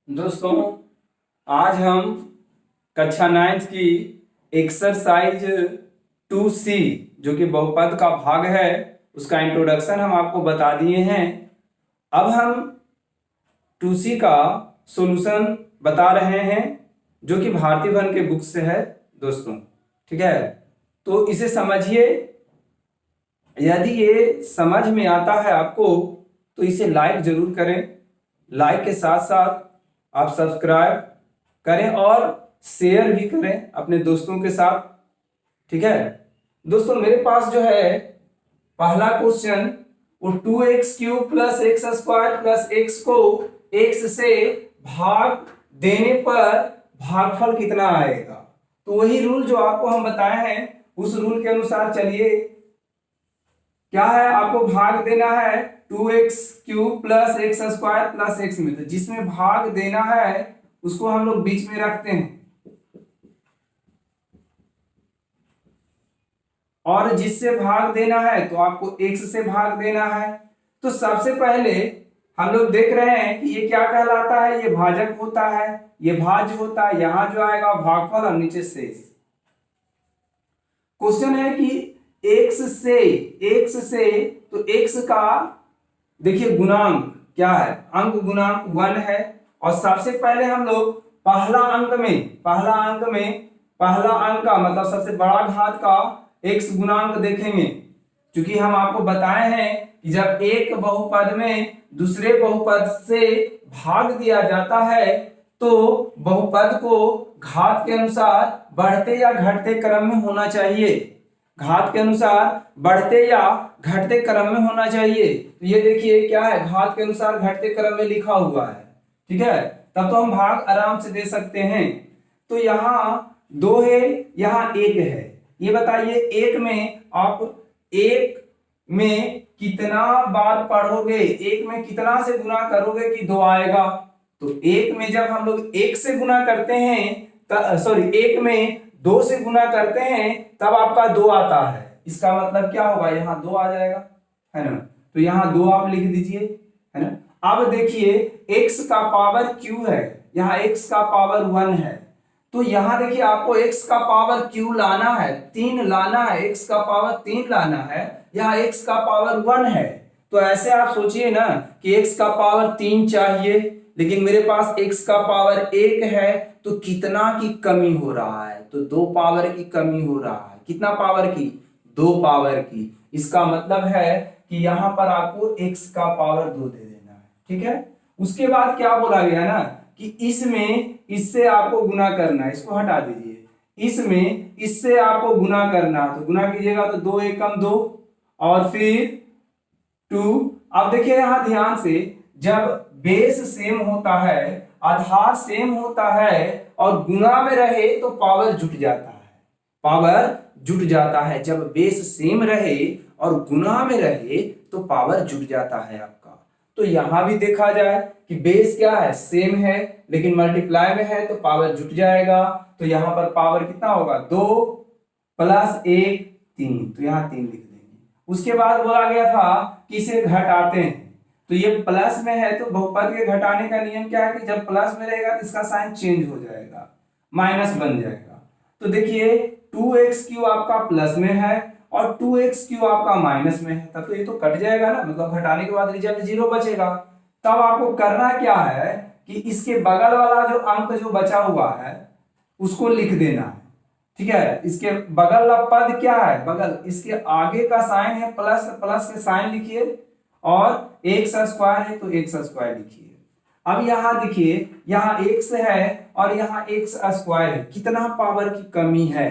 दोस्तों, आज हम कक्षा 9 की एक्सरसाइज 2C जो कि बहुपद का भाग है उसका इंट्रोडक्शन हम आपको बता दिए हैं। अब हम 2C का सॉल्यूशन बता रहे हैं जो कि भारती भवन के बुक से है दोस्तों। ठीक है, तो इसे समझिए। यदि ये समझ में आता है आपको तो इसे लाइक जरूर करें। लाइक के साथ साथ आप सब्सक्राइब करें और शेयर भी करें अपने दोस्तों के साथ। ठीक है दोस्तों, मेरे पास जो है पहला क्वेश्चन वो 2x³ plus x square plus x को x से भाग देने पर भागफल कितना आएगा। तो वही रूल जो आपको हम बताए हैं उस रूल के अनुसार चलिए। क्या है, आपको भाग देना है 2x³ plus x square plus x में। तो जिसमें भाग देना है उसको हम लोग बीच में रखते हैं और जिससे भाग देना है तो आपको x से भाग देना है। तो सबसे पहले हम लोग देख रहे हैं कि ये क्या कहलाता है, ये भाजक होता है, ये भाज्य होता है। यहां जो आएगा भागफल और नीचे शेष। क्वेश्चन है कि x से तो x का देखिए गुणांक क्या है, अंक गुणांक 1 है। और सबसे पहले हम लोग पहला अंक का मतलब सबसे बड़ा घात का x गुणांक देखेंगे। क्योंकि हम आपको बताए हैं कि जब एक बहुपद में दूसरे बहुपद से भाग दिया जाता है तो बहुपद को घात के अनुसार बढ़ते या घटते क्रम में होना चाहिए। घात के अनुसार बढ़ते या घटते क्रम में होना चाहिए। तो ये देखिए क्या है, घात के अनुसार घटते क्रम में लिखा हुआ है। ठीक है, तब तो हम भाग आराम से दे सकते हैं। तो यहाँ 2 है, यहाँ 1 है। ये बताइए एक में आप 1 में कितना बार पढ़ोगे, 1 में कितना से गुना करोगे कि 2 आएगा। तो 1 में जब हम लोग 1 से गुना करते हैं, सॉरी 1 में 2 से गुना करते हैं तब आपका 2 आता है। इसका मतलब क्या होगा, यहाँ 2 आ जाएगा, है ना। तो यहाँ 2 आप लिख दीजिए, है ना। अब देखिए x का पावर q है, यहाँ x का पावर 1 है। तो यहाँ देखिए आपको x का पावर q लाना है, 3 लाना है, x का पावर 3 लाना है। यहाँ x का पावर 1 है। तो ऐसे आप सोचिए ना कि x का पावर 3 चाहिए, लेकिन मेरे पास x का पावर 1 है। तो कितना की कमी हो रहा है, तो 2 पावर की कमी हो रहा है। कितना पावर की, 2 पावर की। इसका मतलब है कि यहाँ पर आपको x का पावर 2 दे देना है। ठीक है, उसके बाद क्या बोला गया ना कि इसमें इससे आपको गुना करना है, इसको हटा दीजिए। इसमें इससे आपको गुना करना है, तो गुना कीजिएगा तो 2 एकम 2 और फिर 2। अब देखिए यहां ध्यान से, जब बेस सेम होता है, आधार सेम होता है और गुना में रहे तो पावर जुट जाता है। पावर जुट जाता है जब बेस सेम रहे और गुना में रहे तो पावर जुट जाता है आपका। तो यहां भी देखा जाए कि बेस क्या है, सेम है, लेकिन मल्टीप्लाई में है तो पावर जुट जाएगा। तो यहां पर पावर कितना होगा, 2 प्लस 1 3। तो यहां 3 लिख देंगे। उसके बाद बोला गया था कि इसे घटाते हैं। तो ये प्लस में है तो बहुपद के घटाने का नियम क्या है कि जब प्लस में रहेगा तो इसका साइन चेंज हो जाएगा, माइनस बन जाएगा। तो देखिए 2x³ आपका प्लस में है और 2x³ आपका माइनस में है, तब तो ये तो कट जाएगा ना, मतलब घटाने के बाद रिजल्ट 0 बचेगा। तब आपको करना क्या है कि इसके बगल वाला जो अंक जो बचा हुआ है उसको लिख देना है। ठीक है, इसके बगल वाला पद क्या है, बगल इसके आगे का साइन है प्लस, प्लस के साइन लिखिए और एक्स स्क्वायर है तो एक्स स्क्वायर लिखिए। अब यहां देखिए, यहां x है और यहां एक्स स्क्वायर है। कितना पावर की कमी है,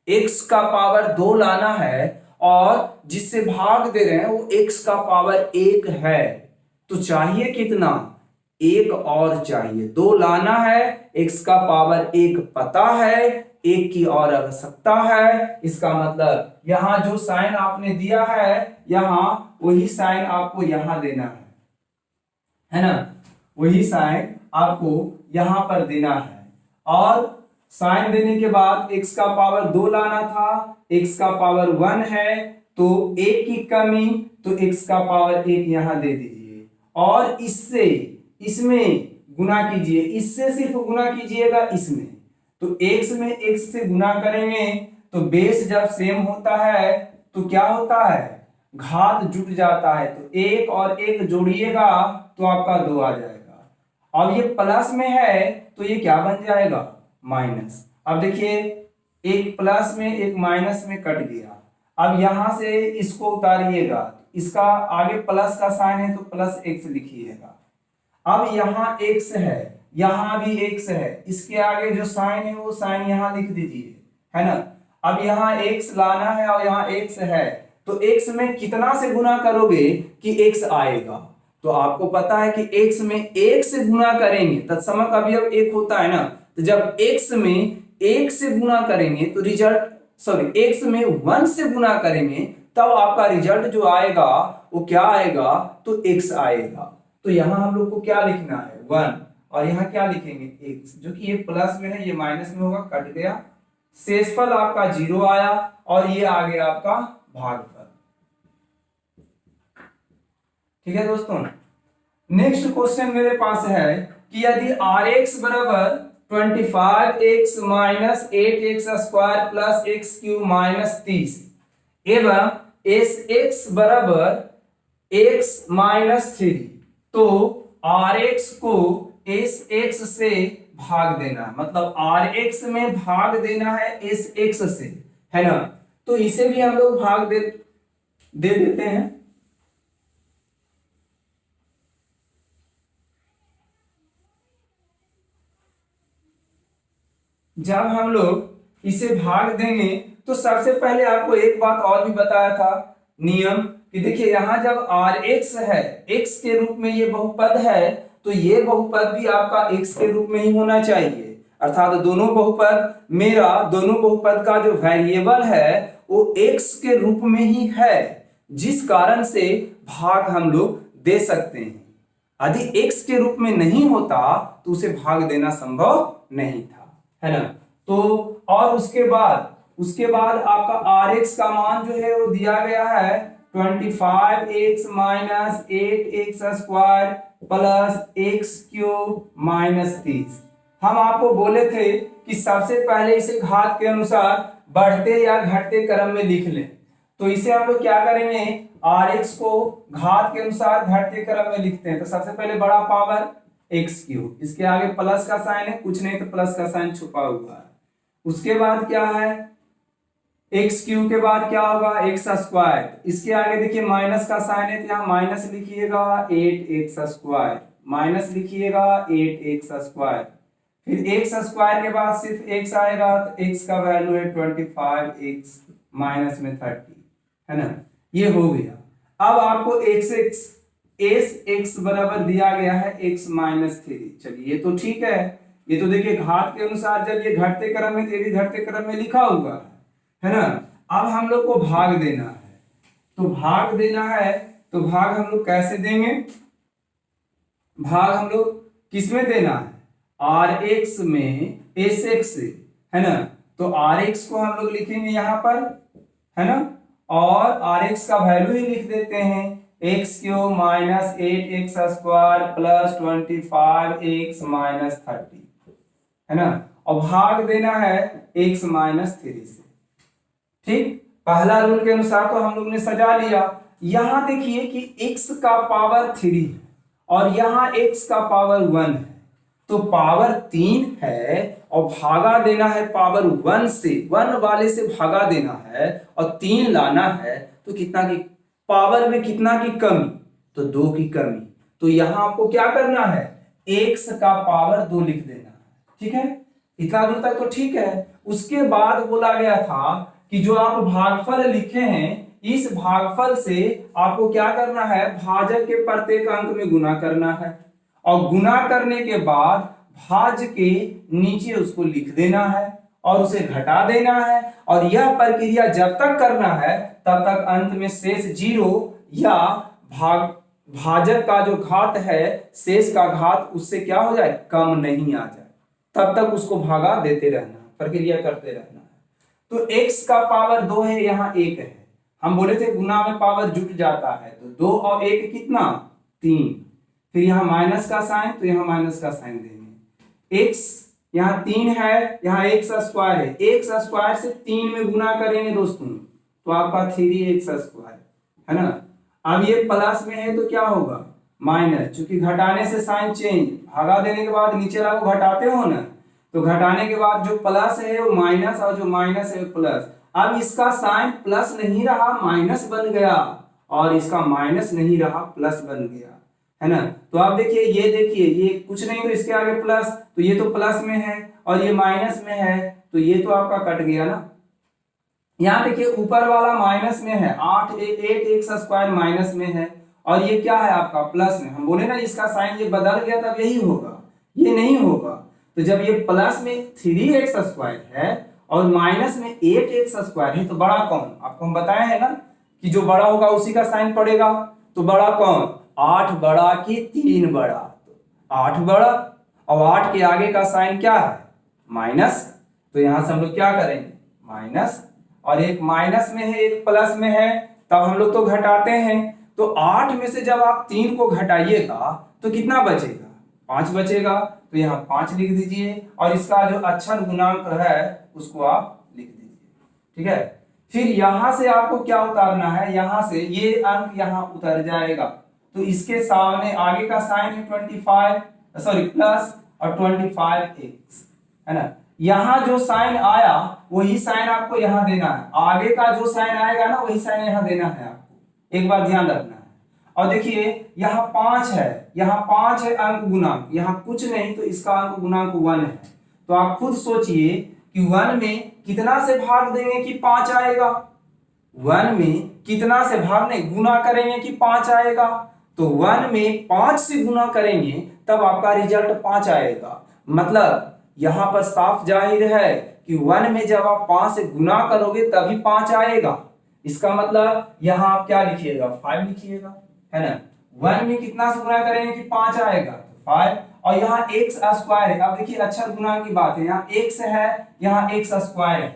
x का पावर 2 लाना है और जिससे भाग दे रहे हैं वो x का पावर 1 है। तो चाहिए कितना, 1 और चाहिए, 2 लाना है, x का पावर 1 पता है, 1 की और आवश्यकता है। इसका मतलब यहां जो साइन आपने दिया है यहां वही साइन आपको यहां देना है ना। वही साइन आपको यहां पर देना है और साइन देने के बाद x का पावर 2 लाना था, x का पावर 1 है तो 1 की कमी, तो x का पावर 1 यहां दे दीजिए। और इससे इसमें गुना कीजिए, इससे सिर्फ गुना कीजिएगा इसमें। तो x में x से गुना करेंगे तो बेस जब सेम होता है तो क्या होता है, घात जुट जाता है। तो एक और एक जोड़िएगा तो आपका 2 आ जाएगा। अब ये प्लस में है तो ये क्या बन जाएगा, माइनस। अब देखिए एक प्लस में एक माइनस में कट गया। अब यहां से इसको उतारिएगा, इसका आगे प्लस का साइन है तो प्लस x लिखिएगा। अब यहाँ x है, यहाँ भी x है, इसके आगे जो साइन है वो साइन यहाँ लिख दीजिए, है ना। अब यहाँ x लाना है और यहाँ x है, तो x में कितना से गुना करोगे कि x आएगा। तो आपको पता है कि x में 1 से गुना करेंगे तत्समक अवयव 1 होता है ना। तो जब x में 1 से गुना करेंगे तो रिजल्ट, सॉरी x में 1 से गुना करेंगे तब आपका रिजल्ट जो आएगा वो क्या आएगा, तो x आएगा। तो यहां हम लोग को क्या लिखना है, 1, और यहाँ क्या लिखेंगे x, जो कि ये प्लस में है ये माइनस में होगा, कट गया। शेषफल आपका 0 आया और ये आ गया आपका भागफल। ठीक है दोस्तों, नेक्स्ट क्वेश्चन मेरे पास है कि यदि Rx बराबर 25x minus 8x square plus x cube minus 30 एवं Sx बराबर x माइनस 3, तो Rx को Sx से भाग देना है, मतलब Rx में भाग देना है Sx से, है ना। तो इसे भी हम लोग भाग दे देते हैं। जब हम लोग इसे भाग देंगे तो सबसे पहले आपको एक बात और भी बताया था नियम, कि देखिए यहां जब Rx है, x के रूप में ये बहुपद है, तो ये बहुपद भी आपका x के रूप में ही होना चाहिए। अर्थात दोनों बहुपद का जो वेरिएबल है वो x के रूप में ही है, जिस कारण से भाग हम लोग दे सकते हैं। यदि x के रूप में नहीं होता तो उसे भाग देना संभव नहीं था, है ना। तो और उसके बाद आपका Rx का मान जो है वो दिया गया है 25x minus 8x square plus x cube minus 30। हम आपको बोले थे कि सबसे पहले इसे घात के अनुसार बढ़ते या घटते क्रम में लिख लें। तो इसे हम लोग क्या करेंगे, Rx को घात के अनुसार घटते क्रम में लिखते हैं। तो सबसे पहले बड़ा पावर एक्स क्यूब, इसके आगे प्लस का साइन है, कुछ नहीं तो प्लस का साइन छुपा हुआ है। उसके बाद क्या है, एक्स क्यूब के बाद क्या होगा, एक्स स्क्वायर, इसके आगे देखिए माइनस का साइन है तो यहाँ माइनस लिखिएगा 8x स्क्वायर, माइनस लिखिएगा 8x स्क्वायर। फिर एक्स स्क्वायर के बाद सिर्फ x आएगा, तो x का वैल्यू है 25x माइनस में 30, है ना। ये हो गया। अब आपको x बराबर दिया गया है x माइनस 3। चलिए ये तो ठीक है, ये तो देखिए घात के अनुसार जब ये घटते क्रम में, ये भी घटते क्रम में लिखा हुआ है ना। अब हम लोग को भाग देना है, तो भाग हम लोग कैसे देंगे, भाग हम लोग किसमें देना है, Rx में Sx से, है ना। तो Rx को हम लोग लिखेंगे यहाँ पर, है ना, और Rx का वैल्यू ही लिख देते हैं, x cube minus 8x square plus 25x minus 30, है ना। और भाग देना है x माइनस 3 से। ठीक, पहला रूल के अनुसार तो हम लोग ने सजा लिया। यहां देखिए कि x का पावर 3 है और यहां x का पावर 1 है, तो पावर 3 है और भागा देना है पावर 1 से, 1 वाले से भागा देना है और 3 लाना है, तो कितना की पावर में कितना की कमी, तो 2 की कमी। तो यहां आपको क्या करना है, x का पावर 2 लिख देना है। ठीक है, इतना दूर तक तो ठीक है। उसके बाद बोला गया था कि जो आप भागफल लिखे हैं, इस भागफल से आपको क्या करना है, भाजक के प्रत्येक अंक में गुना करना है और गुना करने के बाद भाज्य के नीचे उसको लिख देना है और उसे घटा देना है। और यह प्रक्रिया जब तक करना है तब तक अंत में शेष 0 या भाजक का जो घात है, शेष का घात उससे क्या हो जाए, कम नहीं आ जाए, तब तक उसको भागा देते रहना, प्रक्रिया करते रहना है। तो x का पावर 2 है, यहाँ 1 है। हम बोले थे गुना में पावर जुट जाता है, तो 2 और 1 कितना, 3। फिर यहाँ माइनस का साइन, तो यहाँ माइनस का साइन देंगे। x यहाँ 3 है, यहाँ एक्स स्क्वायर है, एक्स स्क्वायर से 3 में गुना करेंगे दोस्तों तो आपका 3x स्क्वायर है ना। अब ये प्लस में है तो क्या होगा माइनस, चूंकि घटाने से साइन चेंज, भगा देने के बाद नीचे वाला को घटाते हो ना, तो घटाने के बाद जो प्लस है वो माइनस और जो माइनस है वो प्लस। अब इसका साइन प्लस नहीं रहा माइनस बन गया, और इसका माइनस नहीं रहा प्लस बन गया, है ना। तो आप देखिए ये कुछ नहीं तो इसके आगे प्लस, तो ये तो प्लस में है और ये माइनस में है, तो ये तो आपका कट गया ना। यहाँ देखिए ऊपर वाला माइनस में है, 8x स्क्वायर माइनस में है, और ये क्या है आपका प्लस में। हम बोले ना इसका साइन ये बदल गया तब यही होगा, ये नहीं होगा। तो जब ये प्लस में 3x स्क्वायर है और माइनस में 8x स्क्वायर है, तो बड़ा कौन, आपको हम बताए हैं ना कि जो बड़ा होगा उसी का साइन पड़ेगा। तो बड़ा कौन, 8 बड़ा कि 3 बड़ा, तो 8 बड़ा, और 8 के आगे का साइन क्या है माइनस, तो यहां से हम लोग क्या करेंगे माइनस, और एक माइनस में है एक प्लस में है, तब हम लोग तो घटाते हैं। तो 8 में से जब आप 3 को घटाइएगा तो कितना बचेगा 5 बचेगा, तो यहाँ 5 लिख दीजिए, और इसका जो अक्षर गुणांक है उसको आप लिख दीजिए, ठीक है। फिर यहां से आपको क्या उतारना है, यहां से ये अंक यहां उतर जाएगा, तो इसके सामने आगे का साइन है 25 सॉरी प्लस और 25x, है ना। यहां जो साइन आया वही साइन आपको यहां देना है, आगे का जो साइन आएगा ना वही साइन यहां देना है आपको, एक बार ध्यान रखना है। और देखिए यहाँ 5 है, यहाँ 5 है अंक गुणांक, यहाँ कुछ नहीं तो इसका अंक गुणांक 1 है। तो आप खुद सोचिए कि 1 में कितना से भाग देंगे कि 5 आएगा, 1 में कितना से भाग नहीं गुना करेंगे कि 5 आएगा, तो 1 में 5 से गुना करेंगे तब आपका रिजल्ट 5 आएगा। मतलब यहां पर साफ जाहिर है कि 1 में जब आप 5 से गुना करोगे तभी 5 आएगा। इसका मतलब यहां आप क्या लिखिएगा 5 लिखिएगा, है ना। 1 में कितना से गुना करेंगे कि 5 आएगा, तो 5, और यहाँ x स्क्वायर है। अब देखिए अक्षर गुना की बात है, यहाँ x है यहाँ x स्क्वायर है,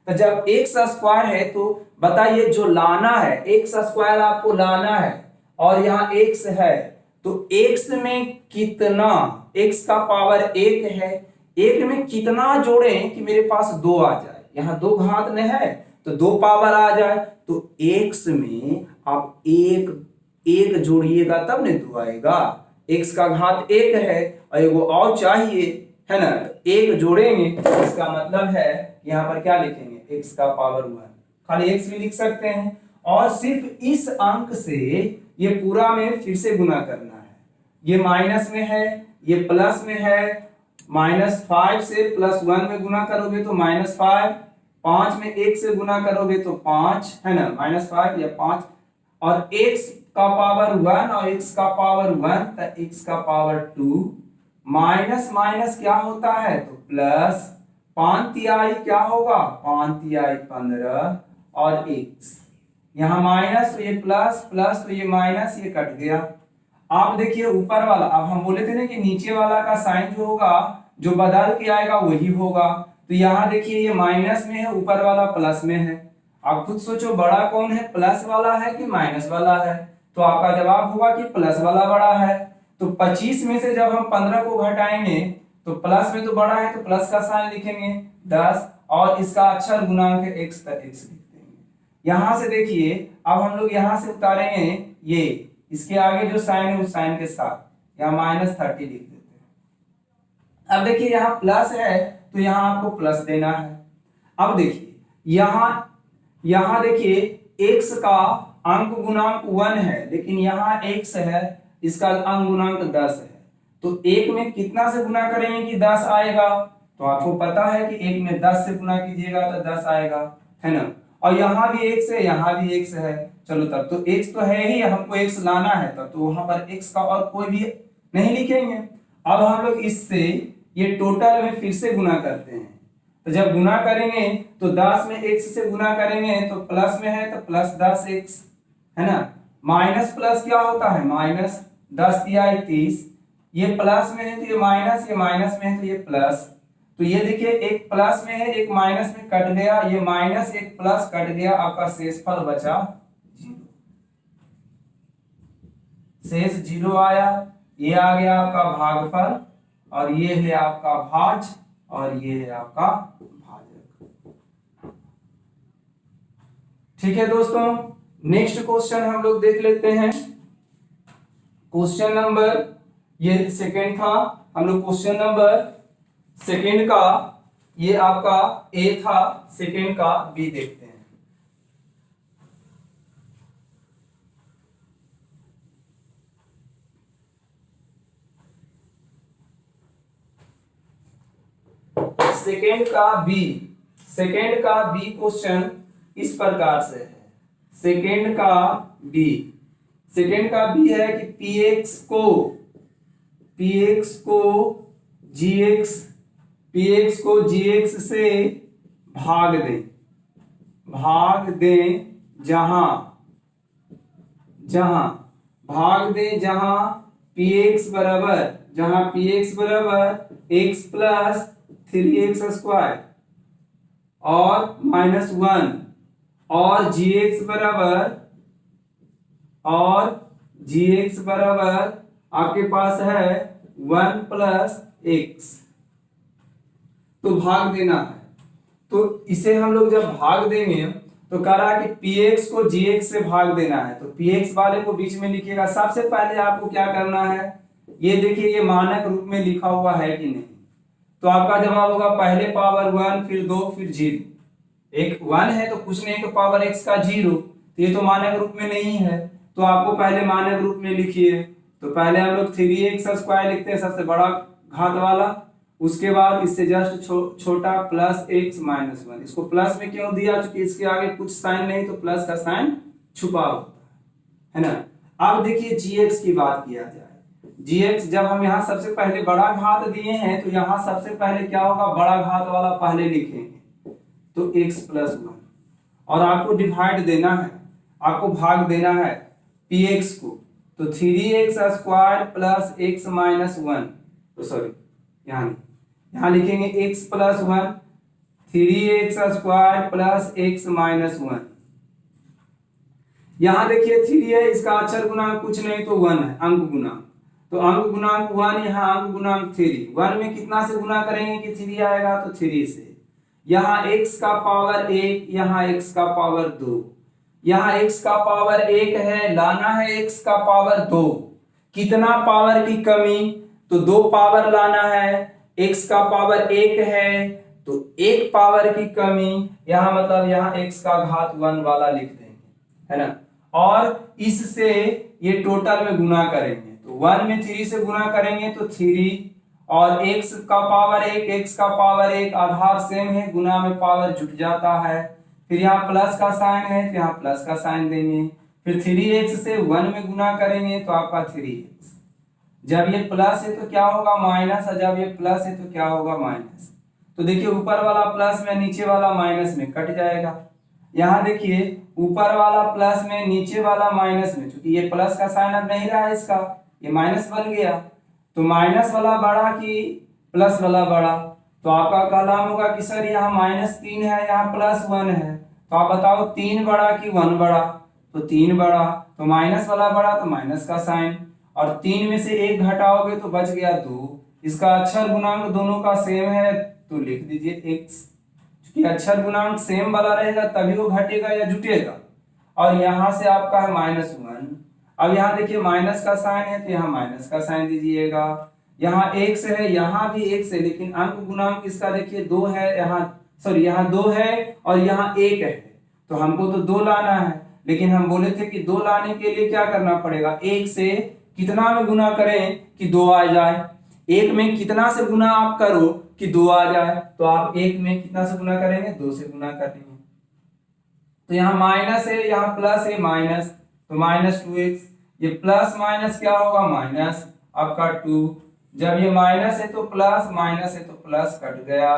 तो जब x स्क्वायर है तो बताइए जो लाना है x स्क्वायर आपको लाना है, और यहाँ x है, तो x में कितना, x का पावर 1 है, 1 में कितना जोड़ें कि मेरे पास 2 आ जाए, यहाँ 2 घात में है तो 2 पावर आ जाए, तो x में आप एक जोड़िएगा तब नहीं 2 आएगा, x का घात 1 है और एगो और चाहिए, है ना, तो 1 जोड़ेंगे, इसका मतलब है यहाँ पर क्या लिखेंगे x का पावर 1, खाली x भी लिख सकते हैं, और सिर्फ इस अंक से ये पूरा में फिर से गुना करना है। ये माइनस में है ये प्लस में है, -5 से +1 में गुना करोगे तो -5, 5 में 1 से गुना करोगे तो 5, है ना, -5 या 5, और x का पावर 1 और x का पावर 1 तो x का पावर 2, माइनस माइनस क्या होता है तो प्लस, 5 तिहाई क्या होगा 5 तिहाई 15, और x यहाँ माइनस तो ये प्लस प्लस तो ये माइनस, ये कट गया। आप देखिए ऊपर वाला, अब हम बोले थे ना कि नीचे वाला का साइन जो होगा जो बदल के आएगा वही होगा, तो यहाँ देखिए ये माइनस में है ऊपर वाला प्लस में है। आप खुद सोचो बड़ा कौन है, प्लस वाला है कि माइनस वाला है, तो आपका जवाब होगा कि प्लस वाला बड़ा है। तो 25 में से जब हम 15 को घटाएंगे तो प्लस में तो बड़ा है तो प्लस का साइन लिखेंगे 10, और इसका अक्षर गुणांक है x का x लिख देंगे। यहां से देखिए अब हम लोग यहां से उतारेंगे ये, इसके आगे जो साइन है उस साइन के साथ यहाँ -30 लिख देते हैं। अब देखिए यहाँ प्लस है तो यहाँ आपको प्लस देना है। अब देखिए यहाँ देखिए x का अंक गुणांक 1 है, लेकिन यहाँ x है इसका अंक गुणांक 10 है, तो 1 में कितना से गुना करेंगे कि 10 आएगा, तो आपको पता है कि 1 में 10 से गुना कीजिएगा तो 10 आएगा, है ना। और यहाँ भी x है यहाँ भी x है, चलो तब तो x तो है ही, हमको x लाना है, तब तो वहां पर x का और कोई भी नहीं लिखेंगे। अब हम लोग इससे ये टोटल में फिर से गुना करते हैं, तो जब गुना करेंगे तो 10 में x से गुना करेंगे तो प्लस में है तो +10x, है ना, माइनस प्लस क्या होता है -10 तिहाई 30, ये प्लस में है तो ये माइनस में है तो ये प्लस, तो ये देखिए एक प्लस में है एक माइनस में कट गया, ये माइनस एक प्लस कट गया, आपका शेषफल बचा 0, शेष 0 आया। ये आ गया आपका भागफल, और ये है आपका भाज, और ये है आपका भाजक। ठीक है दोस्तों, नेक्स्ट क्वेश्चन हम लोग देख लेते हैं। क्वेश्चन नंबर, ये सेकंड था, हम लोग क्वेश्चन नंबर सेकंड का, ये आपका ए था, सेकंड का बी देखते हैं। सेकंड का बी क्वेश्चन इस प्रकार से है। सेकंड का बी है कि px को gx से भाग दें जहां px बराबर x प्लस 3x स्क्वायर और -1, और gx बराबर आपके पास है 1 प्लस x। तो भाग देना है, तो इसे हम लोग जब भाग देंगे तो कह रहा है कि px को gx से भाग देना है, तो px वाले को बीच में लिखिएगा। सबसे पहले आपको क्या करना है, ये देखिए ये मानक रूप में लिखा हुआ है कि नहीं, तो आपका जवाब होगा पहले पावर 1, फिर 2, फिर 0। एक 1 है तो कुछ नहीं, तो पावर x का 0, तो ये तो मानक रूप में नहीं है, तो आपको पहले मानक रूप में लिखिए। तो पहले हम लोग 3x स्क्वायर लिखते हैं, सबसे बड़ा घात वाला, उसके बाद इससे जस्ट छोटा प्लस x माइनस 1। इसको प्लस में क्यों दिया, क्योंकि इसके आगे कुछ साइन नहीं, तो प्लस का साइन छुपा होता है ना। अब देखिए gx की बात किया जाए, gx जब हम यहाँ सबसे पहले बड़ा घात दिए हैं, तो यहाँ सबसे पहले क्या होगा, बड़ा घात वाला पहले लिखेंगे, तो x प्लस 1, और आपको डिवाइड देना है, आपको भाग देना है px को, तो 3x square plus x minus 1, तो सॉरी यहाँ लिखेंगे x plus 1, 3x square plus x minus 1। यहाँ देखिए 3 है, इसका अक्षर गुणांक कुछ नहीं तो 1 है, अंक गुणांक, तो अंक गुणांक 1, यहाँ अंक गुणांक 3। 1 में कितना से गुना करेंगे कि 3 आएगा, तो 3 से। यहाँ x का पावर 1, यहाँ x का पावर 2, यहाँ x का पावर 1 है, लाना है x का पावर 2। कितना पावर की कमी, तो 2 पावर लाना है, x का पावर 1 है तो 1 पावर की कमी, यहाँ मतलब यहाँ x का घात 1 वाला लिख देंगे, है ना। और इससे ये टोटल में गुना करेंगे, तो 1 में 3 से गुना करेंगे तो 3, और x का पावर 1, x का पावर 1, आधार सेम है, गुना में पावर जुट जाता है। फिर यहाँ प्लस का साइन है, तो यहाँ प्लस का साइन देंगे। फिर 3x से 1 में गुना करेंगे तो आपका 3x। जब ये प्लस है तो क्या होगा, माइनस, और जब ये प्लस है तो क्या होगा, माइनस। तो देखिए ऊपर वाला प्लस में, नीचे वाला माइनस में कट जाएगा। यहाँ देखिए ऊपर वाला प्लस में, नीचे वाला माइनस में, क्योंकि ये प्लस का साइन अब नहीं रहा है इसका, ये माइनस बन गया, तो माइनस वाला बड़ा कि प्लस वाला बड़ा, तो आपका कलाम होगा कि सर यहाँ -3 है, यहाँ +1 है, तो आप बताओ 3 बड़ा कि 1 बड़ा, तो 3 बड़ा, तो माइनस वाला बड़ा तो माइनस का साइन, और 3 में से 1 घटाओगे तो बच गया 2। इसका अक्षर गुणांक दोनों का सेम है, तो लिख दीजिए x, क्योंकि अक्षर गुणांक सेम वाला रहेगा तभी वो घटेगा या जुटेगा। और यहाँ से आपका है -1। अब यहाँ देखिए माइनस का साइन है, तो यहाँ माइनस का साइन दीजिएगा। यहाँ x है, यहाँ भी x है, लेकिन अंक गुणांक इसका देखिए 2 है, यहाँ 2 है और यहाँ 1 है, तो हमको तो 2 लाना है, लेकिन हम बोले थे कि 2 लाने के लिए क्या करना पड़ेगा, 1 से कितना में गुना करें कि 2 आ जाए। 1 में कितना से गुना आप करो कि 2 आ जाए, तो आप 1 में कितना से गुना करेंगे, 2 से गुना करेंगे। तो यहाँ माइनस है, यहाँ प्लस है, माइनस, तो -2x। ये प्लस माइनस क्या होगा, माइनस आपका 2। जब ये माइनस है तो प्लस, माइनस है तो प्लस कट गया,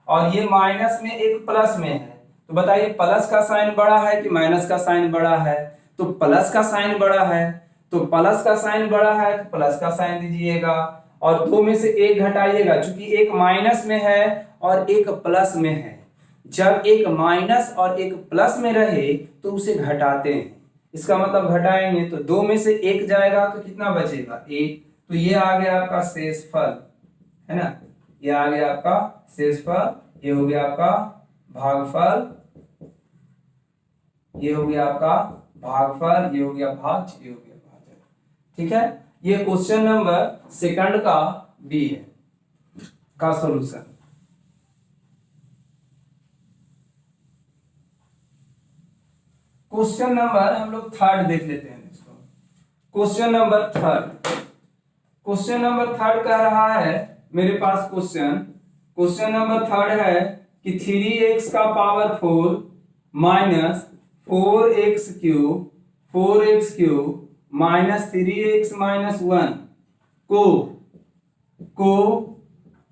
और ये माइनस में एक प्लस में है, तो बताइए प्लस का साइन बड़ा है कि माइनस का साइन बड़ा है, तो प्लस का साइन बड़ा है, तो प्लस का साइन बड़ा है तो प्लस का साइन दीजिएगा, और 2 में से 1 घटाइएगा, क्योंकि एक माइनस में है और एक प्लस में है। जब एक माइनस और एक प्लस में रहे तो उसे घटाते हैं, इसका मतलब घटाएंगे तो 2 में से 1 जाएगा तो कितना बचेगा, 1, तो ये आ गया आपका शेषफल, है ना, ये आ गया आपका शेषफल, ये हो गया आपका भागफल, ये हो गया आपका भागफल, ये हो गया भाज्य, ये हो गया भाजक। ठीक है, ये क्वेश्चन नंबर सेकंड का बी है का सॉल्यूशन। क्वेश्चन नंबर हम लोग थर्ड देख लेते हैं इसको। Question number third, question number third कह रहा है मेरे पास क्वेश्चन नंबर थर्ड है कि 3x का power 4 minus 4x cube minus 3x minus 1 को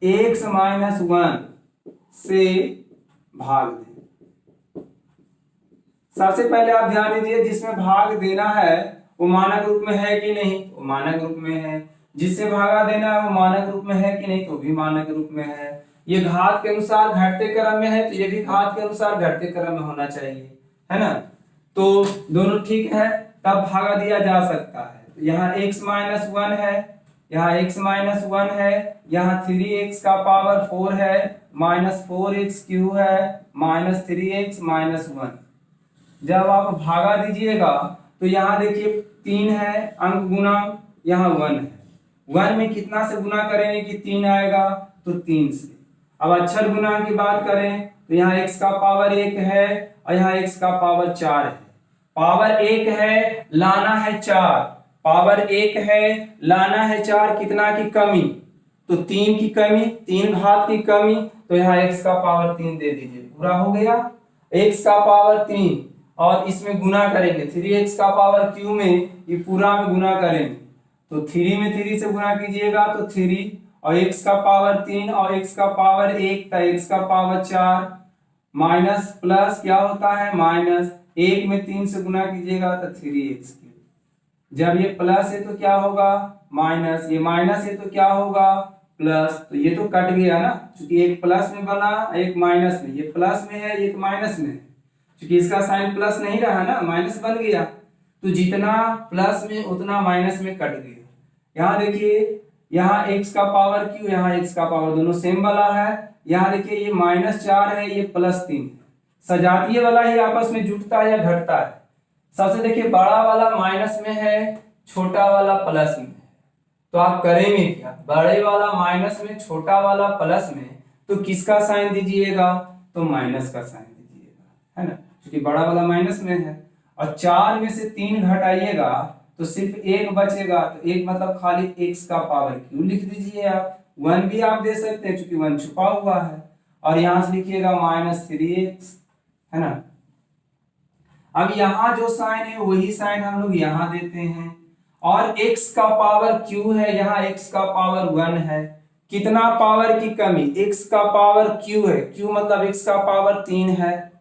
x माइनस 1 से भाग दे। सबसे पहले आप ध्यान दीजिए, जिसमें भाग देना है वो मानक रूप में है कि नहीं, वो मानक रूप में है। जिससे भागा देना है वो मानक रूप में है कि नहीं, तो भी मानक रूप में है। ये घात के अनुसार घटते क्रम में है, तो ये भी घात के अनुसार घटते क्रम में होना चाहिए, है ना। तो दोनों ठीक है, तब भागा दिया जा सकता है। तो यहाँ x माइनस 1 है, यहाँ x माइनस 1 है, यहाँ 3x का पावर 4 है, माइनस 4x क्यूब है, माइनस 3x माइनस 1। जब आप भागा दीजिएगा तो यहाँ देखिए 3 है अंक गुणांक, यहाँ 1 है। 1 में कितना से गुना करेंगे कि 3 आएगा, तो 3 से। अब अक्षर गुणांक की बात करें तो यहाँ x का पावर 1 है और यहाँ x का पावर 4 है। पावर 1 है, लाना है 4, पावर 1 है, लाना है 4, कितना की कमी, तो 3 की कमी, 3 घात की कमी, तो यहाँ x का पावर 3 दे दीजिए, पूरा हो गया। x का पावर 3 और इसमें गुना करेंगे 3x का पावर क्यू में, ये पूरा में गुना करेंगे, तो 3 में 3 से गुना कीजिएगा तो 3 और x का पावर 3 और x का पावर 1 तो x का पावर 4 माइनस प्लस क्या होता है माइनस, 1 में 3 से गुना कीजिएगा तो 3x क्यूब। जब ये प्लस है तो क्या होगा माइनस, ये माइनस है तो क्या होगा प्लस, तो ये तो कट गया ना, क्योंकि एक प्लस में बना एक माइनस में, ये प्लस में है एक माइनस में, क्योंकि इसका साइन प्लस नहीं रहा ना, माइनस बन गया, तो जितना प्लस में उतना माइनस में कट गया। यहाँ देखिए, यहाँ x का पावर क्यू, यहाँ x का पावर, दोनों सेम वाला है। यहाँ देखिए ये -4 है, ये +3 है, सजातीय वाला ही आपस में जुटता है या घटता है। सबसे देखिए बड़ा वाला माइनस में है, छोटा वाला प्लस में है, तो आप करेंगे क्या, बड़े वाला माइनस में, छोटा वाला प्लस में, तो किसका साइन दीजिएगा, तो माइनस का साइन दीजिएगा, है ना, क्योंकि बड़ा वाला माइनस में है। और 4 में से 3 घटाइएगा तो सिर्फ 1 बचेगा, तो 1 मतलब खाली x का पावर क्यू लिख दीजिए आप, 1 भी आप दे सकते हैं क्योंकि 1 छुपा हुआ है, और यहां से लिखिएगा -3x, है ना। अब यहाँ जो साइन है वही साइन हम लोग यहाँ देते हैं, और x का पावर q है, यहाँ x का पावर 1 है, कितना पावर की कमी, x का पावर q है, q मतलब x का पावर 3 है,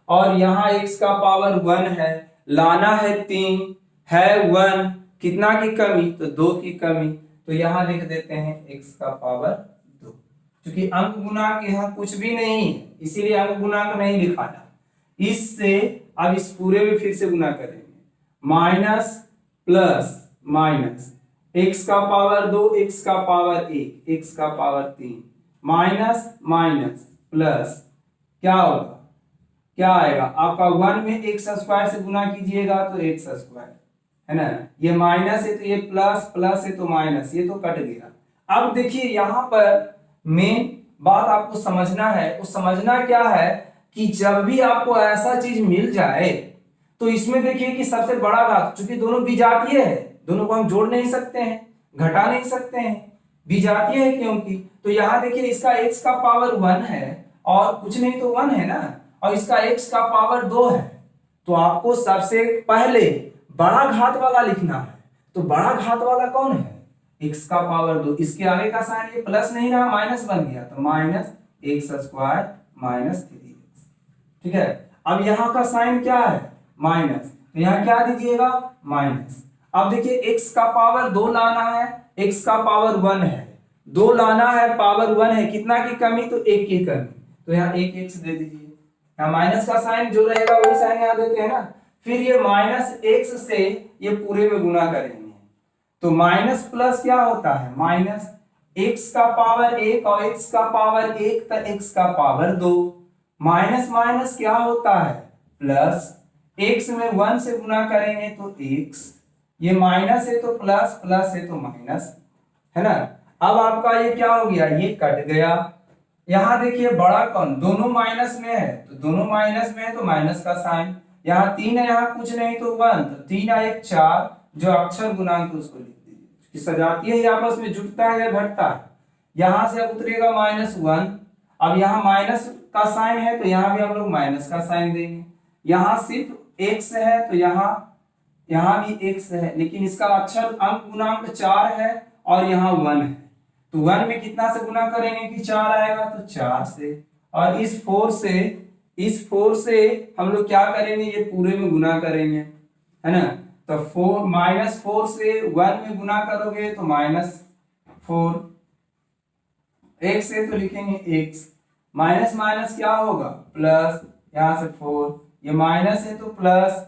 और यहाँ x का पावर 1 है, लाना है 3 है 1, कितना की कमी, तो 2 की कमी, तो यहाँ लिख देते हैं x का पावर 2, क्योंकि अंक गुणांक यहाँ कुछ भी नहीं है, इसीलिए अंक गुणांक नहीं लिखा था। इससे अब इस पूरे में फिर से गुना करेंगे, माइनस प्लस माइनस, x का पावर 2, x का पावर 1, x का पावर 3, माइनस माइनस प्लस, क्या होगा, क्या आएगा आपका 1 में x स्क्वायर से गुना कीजिएगा तो x स्क्वायर, है ना, ये माइनस है तो ये प्लस, प्लस है तो माइनस, ये तो कट गया। अब देखिए यहाँ पर मेन बात आपको समझना है, वो समझना क्या है कि जब भी आपको ऐसा चीज मिल जाए तो इसमें देखिए कि सबसे बड़ा घात, चूंकि दोनों विजातीय है, दोनों को हम जोड़ नहीं सकते हैं, घटा नहीं सकते हैं, विजातीय है क्योंकि, तो यहाँ देखिए इसका x का पावर 1 है और कुछ नहीं तो 1 है ना, और इसका x का पावर 2 है, तो आपको सबसे पहले बड़ा घात वाला लिखना है। तो बड़ा घात वाला कौन है, x का पावर 2, इसके आगे का साइन ये प्लस नहीं रहा, माइनस बन गया, तो minus x square minus 3x, ठीक है। अब यहाँ का साइन क्या है माइनस, तो यहाँ क्या दीजिएगा माइनस। अब देखिए x का पावर 2 लाना है, x का पावर 1 है, 2 लाना है, पावर 1 है, कितना की कमी, तो 1 की कमी, तो यहाँ 1x दे दीजिए। यहाँ माइनस का साइन जो रहेगा वही साइन यहाँ देते हैं ना। फिर ये -x से ये पूरे में गुना करेंगे, तो माइनस प्लस क्या होता है, माइनस एक्स का पावर एक और एक्स का पावर एक तो एक्स का पावर दो, माइनस माइनस क्या होता है प्लस, एक्स में 1 से गुना करेंगे तो एक्स, ये माइनस है तो प्लस, प्लस है तो माइनस, है ना। अब आपका ये क्या हो गया, ये कट गया। यहाँ देखिए बड़ा कौन, दोनों माइनस में है तो दोनों माइनस में है तो माइनस का साइन, यहाँ 3 है यहाँ कुछ नहीं तो 1, तो 3 और 1 4, जो अक्षर गुणांक है उसको लिख दीजिए कि सजातीय ही आपस में जुटता है या घटता है। यहाँ से अब उतरेगा -1, अब यहाँ माइनस का साइन है तो यहाँ भी हम लोग माइनस का साइन देंगे। यहाँ सिर्फ एक्स है तो यहाँ भी एक्स है, लेकिन इसका अक्षर अंक गुणांक 4 है और यहाँ 1 है, तो 1 में कितना से गुना करेंगे कि 4 आएगा, तो 4 से, और इस 4 से हम लोग क्या करेंगे, ये पूरे में गुना करेंगे, है ना। तो -4 से 1 में गुना करोगे तो -4, x से तो लिखेंगे x, माइनस माइनस क्या होगा प्लस, यहाँ से 4, ये माइनस है तो प्लस,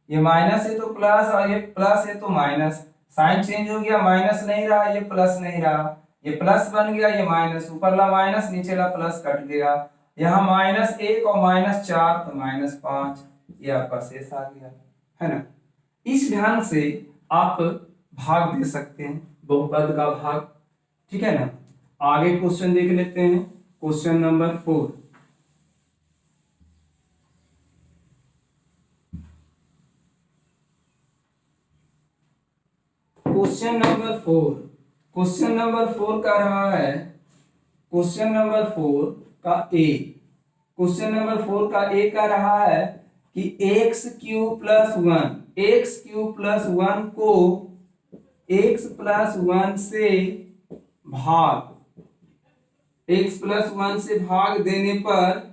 ये माइनस है तो प्लस, और ये प्लस है तो माइनस, साइन चेंज हो गया, माइनस नहीं रहा, ये प्लस नहीं रहा, ये प्लस बन गया, ये माइनस, ऊपरला माइनस नीचेला प्लस कट गया, यहाँ -1 और -4 तो -5, ये आपका शेष आ गया, है ना। इस ढंग से आप भाग दे सकते हैं, बहुपद का भाग, ठीक है ना। आगे क्वेश्चन देख लेते हैं, क्वेश्चन नंबर 4। क्वेश्चन नंबर 4 का रहा है, क्वेश्चन नंबर 4 का ए, क्वेश्चन नंबर 4 का ए का रहा है कि x³ + 1 को x+1 से भाग देने पर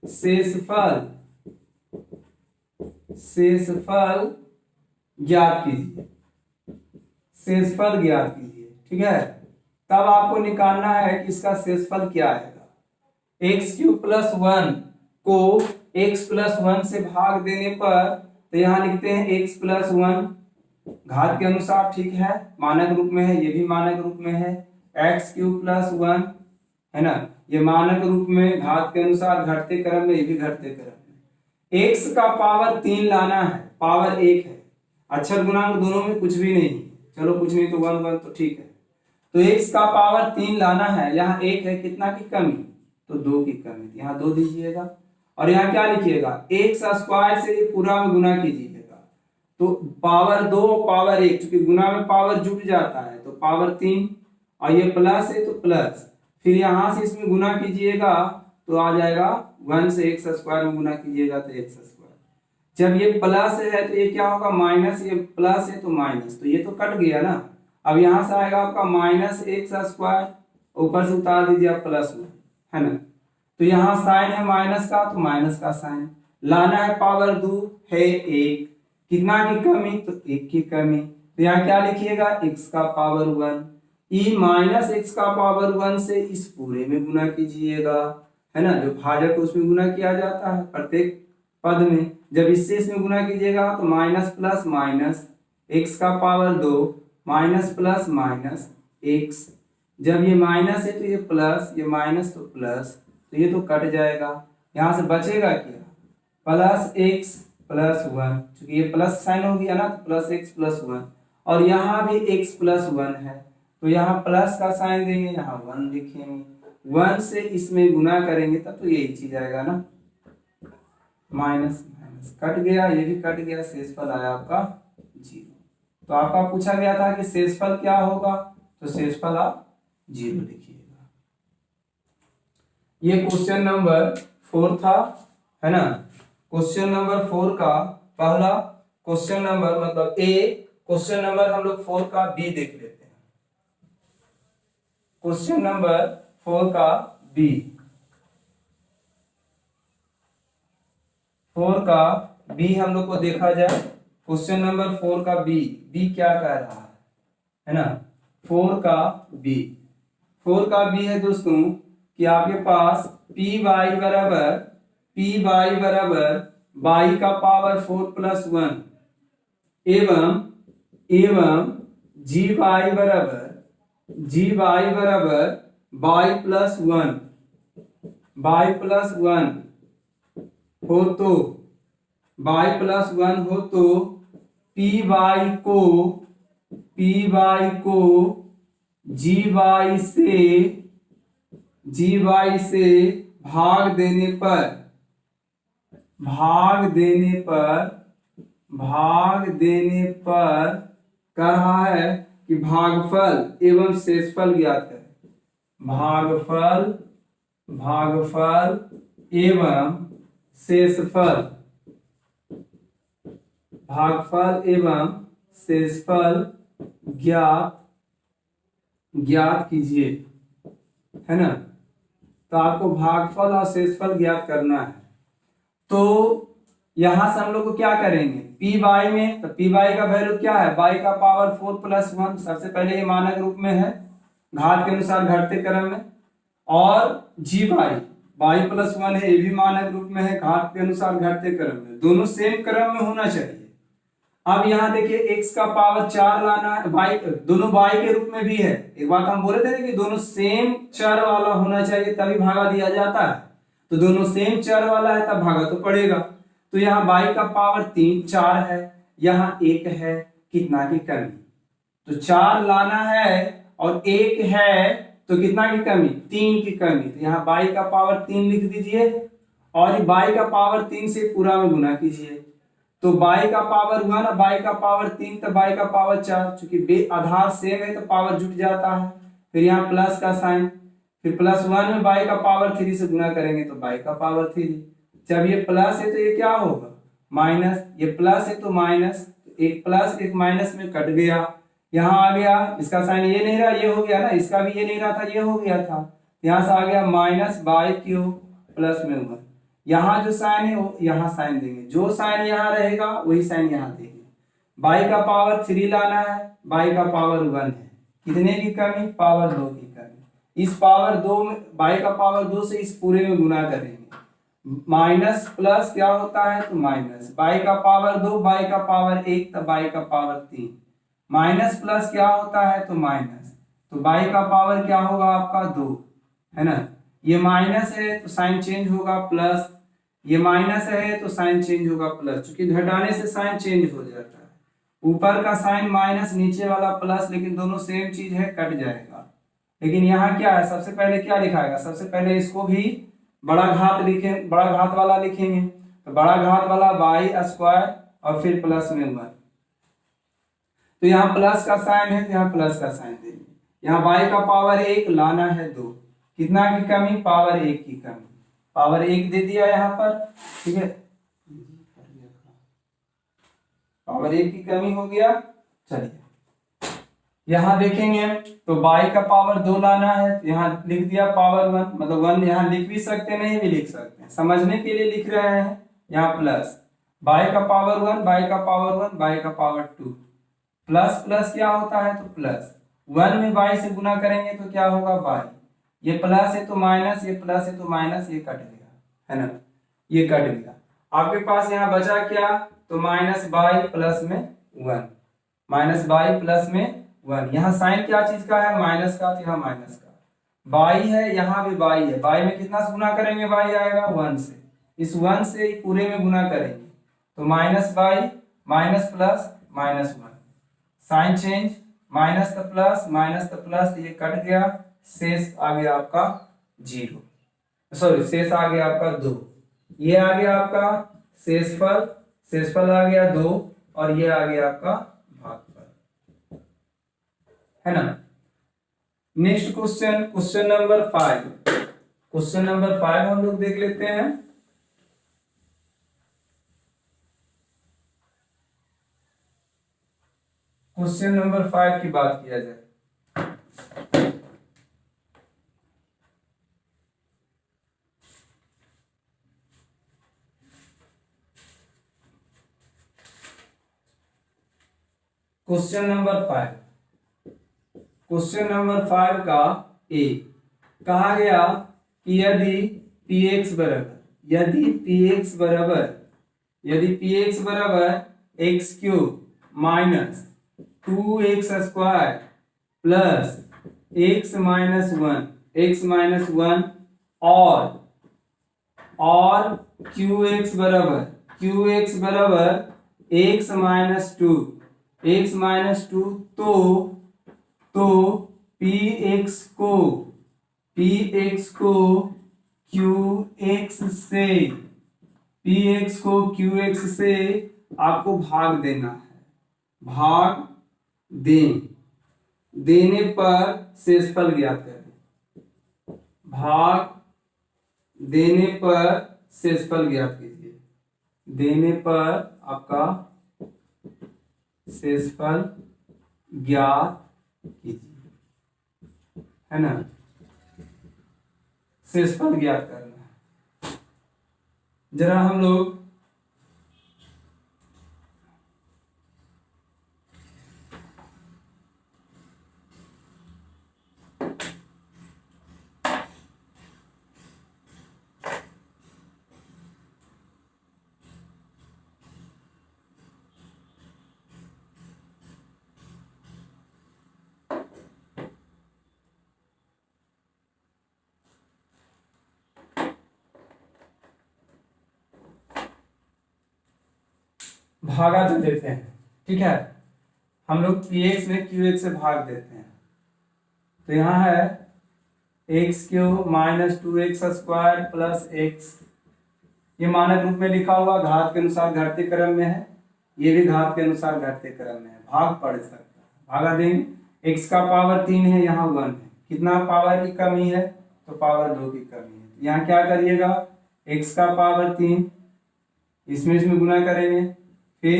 शेषफल ज्ञात कीजिए, ठीक है। तब आपको निकालना है कि इसका शेषफल क्या आएगा, x³ + 1 को x+1 से भाग देने पर, तो यहाँ लिखते हैं x+1 घात के अनुसार, ठीक है, मानक रूप में है, ये भी मानक रूप में है, x³ + 1, है ना, ये मानक रूप में घात के अनुसार घटते क्रम में, ये भी घटते क्रम में। x का पावर 3 लाना है, पावर 1 है, अक्षर गुणांक दोनों में कुछ भी नहीं, चलो कुछ नहीं तो 1 1 तो ठीक है, तो x का पावर 3 लाना है, यहाँ 1 है, कितना की कमी, तो 2 की कमी, यहाँ 2 दीजिएगा, और यहाँ क्या लिखिएगा, x² से ये पूरा में गुना कीजिएगा, तो पावर 2 पावर 1, क्योंकि गुना में पावर जुट जाता है, तो पावर 3, और ये प्लस है तो प्लस, फिर यहां से इसमें गुना कीजिएगा तो आ जाएगा 1 से x² में गुना कीजिएगा तो x², जब ये प्लस है तो ये क्या होगा माइनस, ये प्लस है तो माइनस, तो ये तो कट गया ना। अब यहां से आएगा आपका -x², ऊपर से उतार दीजिए आप +1, है ना, तो यहाँ साइन है माइनस का तो माइनस का साइन, लाना है पावर 2 है 1, कितना की कमी, तो 1 की कमी, तो यहाँ क्या लिखिएगा x का पावर 1, x का पावर 1 से इस पूरे में गुना कीजिएगा, है ना, जो भाजक उसमें गुना किया जाता है प्रत्येक पद में, जब इससे इसमें गुना कीजिएगा तो माइनस प्लस माइनस, x का power 2 minus plus minus x, जब ये माइनस है तो ये प्लस, ये माइनस तो प्लस, तो ये तो कट जाएगा, यहाँ से बचेगा क्या +x + 1, क्योंकि ये प्लस साइन हो गया ना, तो +x + 1, और यहाँ भी x + 1 है, तो यहाँ प्लस का साइन देंगे, यहाँ 1 लिखेंगे, 1 से इसमें गुना करेंगे तब तो यही चीज आएगा ना, माइनस माइनस कट गया, ये भी कट गया, शेषफल आया आपका 0। तो आपका पूछा गया था कि शेषफल क्या होगा, तो शेषफल आप 0 लिखिएगा। ये क्वेश्चन नंबर 4 था, है ना। क्वेश्चन नंबर 4 का पहला क्वेश्चन नंबर मतलब ए, क्वेश्चन नंबर हम लोग 4 का बी देख लेते हैं। क्वेश्चन नंबर 4 का बी, 4 का बी हम लोग को देखा जाए, क्वेश्चन नंबर 4 का बी, बी क्या कह रहा है ना, 4 का बी है दोस्तों कि आपके पास पी वाई बराबर y का पावर 4 + 1 एवं एवं जी वाई बराबर बाई प्लस वन हो तो पी वाई को जी वाई से भाग देने पर कह रहा है कि भागफल एवं शेषफल ज्ञात करें। भागफल एवं शेषफल ज्ञात कीजिए, है ना। तो आपको भागफल और शेषफल ज्ञात करना है। तो यहां से हम लोग को क्या करेंगे, पी वाई में, तो पी वाई का वैल्यू क्या है, वाई का पावर 4 प्लस 1। सबसे पहले ये मानक रूप में है, घात के अनुसार घटते क्रम में। और जी वाई प्लस 1 है, ये भी मानक रूप में है, घात के अनुसार घटते क्रम में। दोनों सेम क्रम में होना चाहिए। अब यहाँ देखिए x का पावर 4 लाना है, दोनों y के रूप में भी है। एक बात हम बोले थे कि दोनों सेम चर वाला होना चाहिए तभी भागा दिया जाता है। तो दोनों सेम चर वाला है तब भागा तो पड़ेगा। तो यहाँ y का पावर 4 है, यहाँ 1 है, कितना की कमी, तो 4 लाना है और 1 है, तो कितना की कमी, 3 की कमी। तो यहाँ y का पावर 3 लिख दीजिए और y का पावर 3 से पूरा में गुना कीजिए। तो y का पावर 1 और y का पावर 3, तो y का पावर 4। चूंकि आधार सेम है तो पावर जुट जाता है। फिर यहाँ प्लस का साइन, फिर प्लस 1 में y का पावर 3 से गुना करेंगे तो y का पावर 3। जब ये प्लस है तो ये क्या होगा, माइनस, ये प्लस है तो माइनस, एक प्लस एक माइनस में कट गया। यहाँ आ गया, इसका साइन ये नहीं रहा, ये हो गया ना, इसका भी ये नहीं रहा था, ये हो गया था। यहाँ से आ गया माइनस बाई क्यू प्लस में 1। यहाँ जो साइन है वो यहाँ साइन देंगे, जो साइन यहाँ रहेगा वही साइन यहाँ देंगे। बाई का पावर 3 लाना है, बाई का पावर 1 है, कितने की कमी, पावर 2 की कमी। इस पावर 2 में, बाई का पावर 2 से इस पूरे में गुना करेंगे। माइनस प्लस क्या होता है, तो माइनस, बाई का पावर 2, बाई का पावर 1, तो बाई का पावर 3। माइनस प्लस क्या होता है, तो माइनस, तो बाई का पावर क्या होगा आपका 2, है ना। ये माइनस है तो साइन चेंज होगा प्लस, ये माइनस है तो साइन चेंज होगा प्लस, क्योंकि घटाने से साइन चेंज हो जाता है। ऊपर का साइन माइनस, नीचे वाला प्लस, लेकिन दोनों सेम चीज है, कट जाएगा। लेकिन यहाँ क्या है, सबसे पहले क्या लिखाएगा, सबसे पहले इसको भी बड़ा घात लिखें, बड़ा घात वाला लिखेंगे। तो बड़ा घात वाला वाई स्क्वायर और फिर प्लस में 1। तो यहाँ प्लस का साइन है तो यहाँ प्लस का साइन देंगे। यहाँ वाई का पावर 1 लाना है 2, कितना की कमी, पावर 1 की कमी, पावर 1 दे दिया यहाँ पर, ठीक है, पावर 1 की कमी हो गया। चलिए यहाँ देखेंगे तो y का पावर 2 लाना है, तो यहाँ लिख दिया पावर 1, मतलब 1 यहाँ लिख भी सकते हैं, नहीं भी लिख सकते हैं, समझने के लिए लिख रहे हैं। यहाँ प्लस y का पावर 1, y का पावर 1, y का पावर 2, प्लस प्लस क्या होता है, तो प्लस 1 में y से गुना करेंगे तो क्या होगा y, ये प्लस है तो माइनस, ये प्लस है तो माइनस, ये कट गया, है ना, ये कट गया। आपके पास यहाँ बचा क्या, तो माइनस बाई प्लस में 1, माइनस बाई प्लस में 1। यहाँ साइन क्या चीज का है, माइनस का, तो यहाँ माइनस का। बाई है, यहाँ भी बाई है, बाई में कितना से गुना करेंगे, बाई आएगा 1 से, इस 1 से पूरे में गुना करेंगे तो minus by, minus plus, minus 1, sign change, minus का प्लस, माइनस का प्लस, ये कट गया, शेष आ गया आपका 0, सॉरी शेष आ गया आपका 2। ये आ गया आपका शेषफल, शेषफल आ गया 2, और ये आ गया आपका भागफल, है ना। Next question, question number 5, question number 5 हम लोग देख लेते हैं। क्वेश्चन नंबर 5 की बात किया जाए, क्वेश्चन नंबर 5, क्वेश्चन नंबर 5 का ए, कहा गया कि यदि px बराबर x cube minus 2x² plus x minus 1 और qx बराबर x माइनस 2 तो px को qx से आपको भाग देना है। भाग देने पर शेषफल ज्ञात करें। भाग देने पर शेषफल ज्ञात कीजिए। देने पर आपका शेषफल ज्ञात कीजिए, है ना। शेषफल ज्ञात करना है। जरा हम लोग भागा तो देते हैं, ठीक है। हम लोग px में qx से भाग देते हैं, तो यहाँ है x³ minus 2x² plus x। ये मानक रूप में लिखा हुआ, घात के अनुसार घटते क्रम में है, ये भी घात के अनुसार घटते क्रम में है। भाग पढ़ सकता है, भागा देंगे। x का पावर 3 है, यहाँ 1 है। कितना पावर की कमी है? तो पावर 2 की कमी है। यहाँ क्या करिएगा, x का पावर 3 इसमें गुना करेंगे, फिर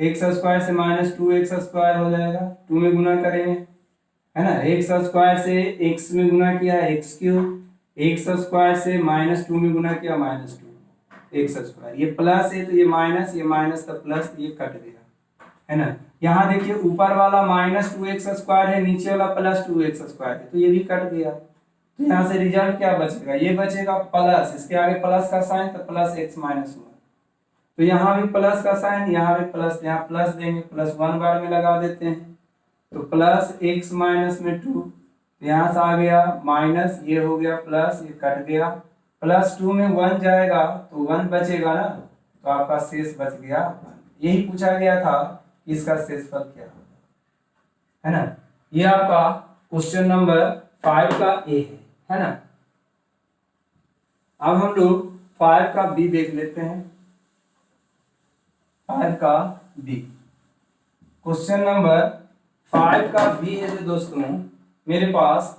x² से माइनस 2x² हो जाएगा, 2 में गुना करेंगे, है ना। x² से x में गुना किया x³, x² से माइनस 2 में गुना किया माइनस 2 x²। ये प्लस है तो ये माइनस का प्लस, ये कट गया, है ना। यहाँ देखिए ऊपर वाला माइनस 2x² है, नीचे वाला प्लस 2x² है, तो ये भी कट गया। तो यहाँ से रिजल्ट क्या बचेगा? ये बचेगा प्लस, इसके आगे प्लस का साइन, तो प्लस x माइनस 1। तो यहाँ भी प्लस का साइन, यहाँ भी प्लस, यहाँ प्लस देंगे, प्लस 1 बार में लगा देते हैं, तो प्लस x माइनस में 2, यहाँ से आ गया माइनस, ये हो गया प्लस, ये कट गया, प्लस 2 में 1 जाएगा तो 1 बचेगा ना, तो आपका शेष बच गया 1। यही पूछा गया था कि इसका शेषफल क्या होगा, है ना। ये आपका क्वेश्चन नंबर 5 का ए है ना। अब हम लोग 5 का बी देख लेते हैं। 5 का बी, क्वेश्चन नंबर 5 का बी है जो दोस्तों मेरे पास,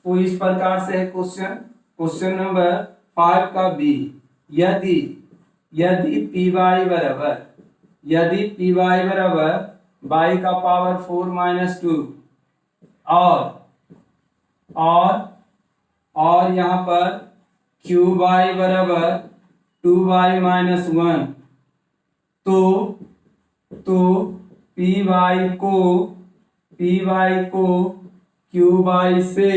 तो इस प्रकार से है क्वेश्चन नंबर 5 का बी। यदि पी वाई बराबर बाई का पावर 4 माइनस 2 और यहाँ पर क्यू वाई बराबर 2 वाई माइनस 1, तो पी वाई को क्यू वाई से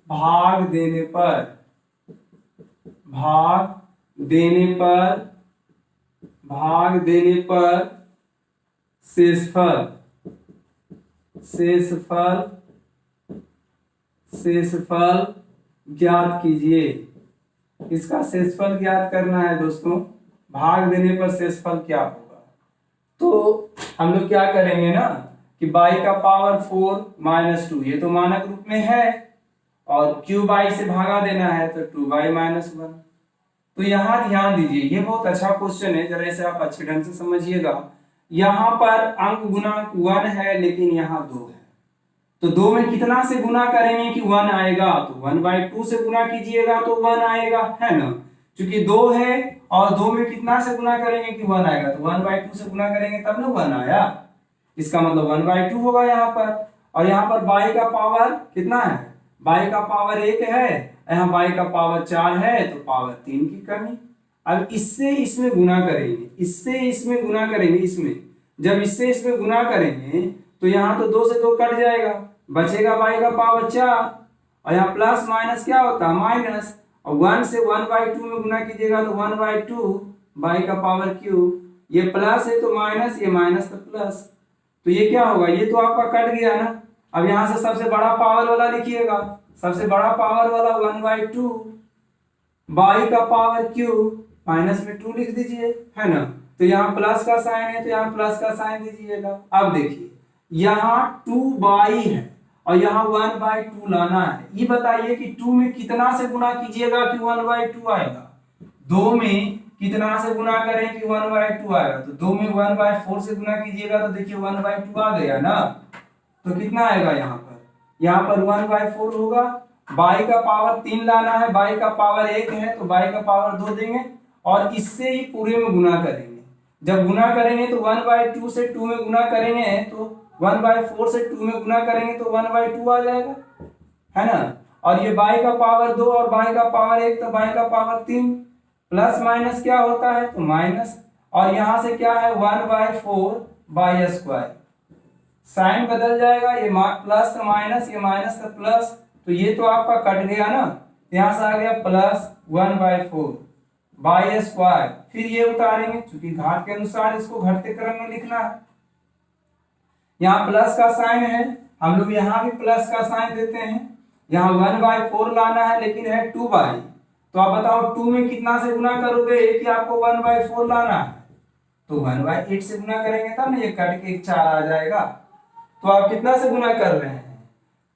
भाग देने पर शेषफल ज्ञात कीजिए। इसका शेषफल ज्ञात करना है दोस्तों। भाग देने पर शेषफल क्या होगा? तो हम लोग क्या करेंगे ना कि बाई का पावर 4 माइनस 2, ये तो मानक रूप में है, और क्यू बाई से भागा देना है तो 2 बाई माइनस 1। तो यहाँ ध्यान दीजिए, ये बहुत अच्छा क्वेश्चन है, जरा इसे आप अच्छे ढंग से समझिएगा। यहाँ पर अंक गुणांक 1 है, लेकिन यहाँ 2 है, तो 2 में कितना से गुना करेंगे कि 1 आएगा? तो 1/2 से गुना कीजिएगा तो 1 आएगा, है ना। क्योंकि 2 है और 2 में कितना से गुना करेंगे कि 1 आएगा, तो 1/2 से गुना करेंगे तब ना 1 आया। इसका मतलब 1/2 होगा यहाँ पर। और यहाँ पर बाई का पावर कितना है? बाई का पावर 1 है, यहाँ बाई का पावर 4 है, तो पावर 3 की कमी। अब इससे इसमें गुना करेंगे, इससे इसमें गुना करेंगे, इसमें जब इससे इसमें गुना करेंगे तो यहाँ तो 2 से 2 कट जाएगा, बचेगा बाई का पावर 4, और यहाँ प्लस माइनस क्या होता है? माइनस, और 1 से 1/2 में गुना कीजिएगा तो 1/2 बाई का पावर क्यूब, ये प्लस है तो माइनस, ये माइनस तो प्लस, तो ये क्या होगा, ये तो आपका कट गया ना। अब यहां से सबसे बड़ा पावर वाला लिखिएगा, सबसे बड़ा पावर वाला 1/2 बाई का पावर क्यूब माइनस में 2 लिख दीजिए, है ना। तो यहाँ प्लस का साइन है तो यहाँ प्लस का साइन दीजिएगा। अब देखिए यहाँ 2 है और यहाँ 1/2 लाना है। ये बताइए कि 2 में कितना से गुना कीजिएगा कि 1/2 आएगा, 2 में कितना से गुना करें कि 1/2 आएगा, तो 2 में 1/4 से गुना कीजिएगा तो देखिए 1/2 आ गया ना। तो कितना आएगा यहाँ पर 1/4 होगा। बाई का पावर 3 लाना है, बाई का पावर 1 है तो बाई का पावर 2 देंगे और इससे ही पूरे में गुना करेंगे। जब गुना करेंगे तो 1/2 से 2 में गुना करेंगे तो 1/4 से 2 में गुना करेंगे तो 1/2 आ जाएगा, है ना। और ये बाई का पावर 2 और बाई का पावर 1 तो बाई का पावर 3, प्लस माइनस क्या होता है तो माइनस, और यहां से क्या है 1/4 बाई स्क्वायर, साइन बदल जाएगा, ये प्लस का माइनस, ये माइनस का प्लस, तो ये तो आपका कट गया ना, यहां से आ गया प्लस 1/4 बाई स्क्वायर। फिर ये उतारेंगे क्योंकि घात के अनुसार इसको घटते क्रम में लिखना है। यहाँ प्लस का साइन है, हम लोग यहाँ भी प्लस का साइन देते हैं। यहाँ 1/4 लाना है लेकिन है 2 बाई, तो आप बताओ 2 में कितना से गुना करोगे कि आपको 1/4 लाना है, तो 1/8 से गुना करेंगे तब ना ये कट के 4 आ जाएगा। तो आप कितना से गुना कर रहे हैं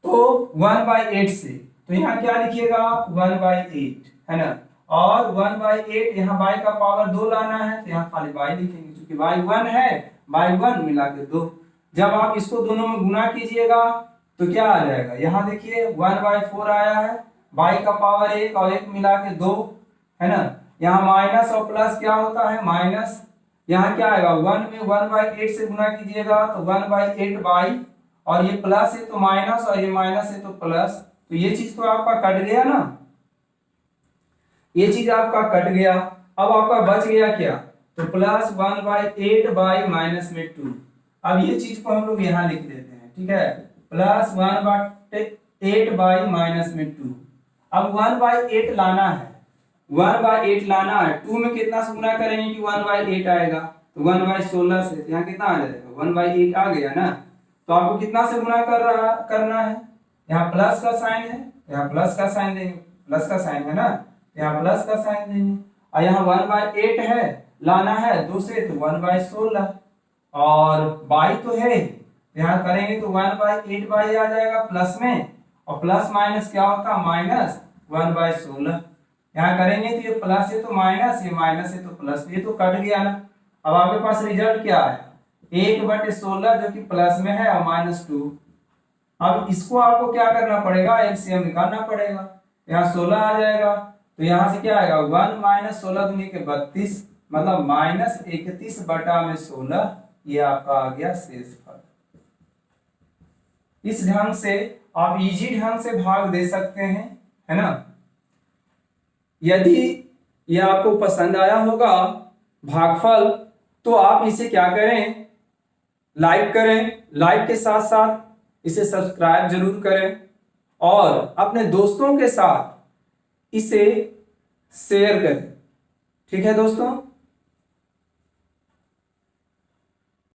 तो 1/8 से, तो यहाँ क्या लिखिएगा आप 1/8, है ना। और 1/8 यहाँ बाई का पावर 2 लाना है तो यहाँ खाली बाई लिखेंगे क्योंकि बाई 1 है, बाई 1 मिला के 2। जब आप इसको दोनों में गुना कीजिएगा तो क्या आ जाएगा, यहाँ देखिए 1/4 आया है, बाई का पावर 1 और 1 मिला के 2, है ना। यहाँ माइनस और प्लस क्या होता है माइनस, यहाँ क्या आएगा 1 में 1/8 से गुना कीजिएगा तो 1/8 बाई, और ये प्लस है तो माइनस और ये माइनस है तो प्लस, तो ये चीज तो आपका कट गया ना, ये चीज आपका कट गया। अब आपका बच गया क्या, तो प्लस 1/8 बाई माइनस में 2। अब ये चीज को हम लोग यहाँ लिख देते हैं, ठीक है, प्लस 1/8 बाई माइनस में 2। अब 1/8 लाना है, 1/8 लाना है, 2 में कितना से गुना करेंगे कि 1/8 आएगा, तो 1/16 से, यहाँ कितना आ जाएगा 1/8 आ गया ना। तो आपको कितना से गुना करना है, यहाँ प्लस का साइन है, यहाँ प्लस का साइन देंगे, प्लस का साइन है ना, यहाँ प्लस का साइन देंगे, और यहाँ 1/8 है लाना है 2 से तो 1/16, और बाई तो है यहाँ करेंगे तो 1/8 बाई आ जाएगा प्लस में, और प्लस माइनस क्या होता है माइनस 1/16, यहाँ करेंगे तो ये प्लस है तो माइनस, ये माइनस है तो प्लस, ये तो कट गया ना। अब आपके पास रिजल्ट क्या है 1/16 जो कि प्लस में है और -2। अब इसको आपको क्या करना पड़ेगा, एलसीएम निकालना पड़ेगा, यहाँ 16 आ जाएगा, तो यहाँ से क्या आएगा 1 - 16 दूनी के 32, मतलब -31/16, ये आपका आ गया शेषफल। इस ढंग से आप इजी ढंग से भाग दे सकते हैं, है ना। यदि यह आपको पसंद आया होगा भागफल, तो आप इसे क्या करें, लाइक करें, लाइक के साथ साथ इसे सब्सक्राइब जरूर करें और अपने दोस्तों के साथ इसे शेयर करें। ठीक है दोस्तों।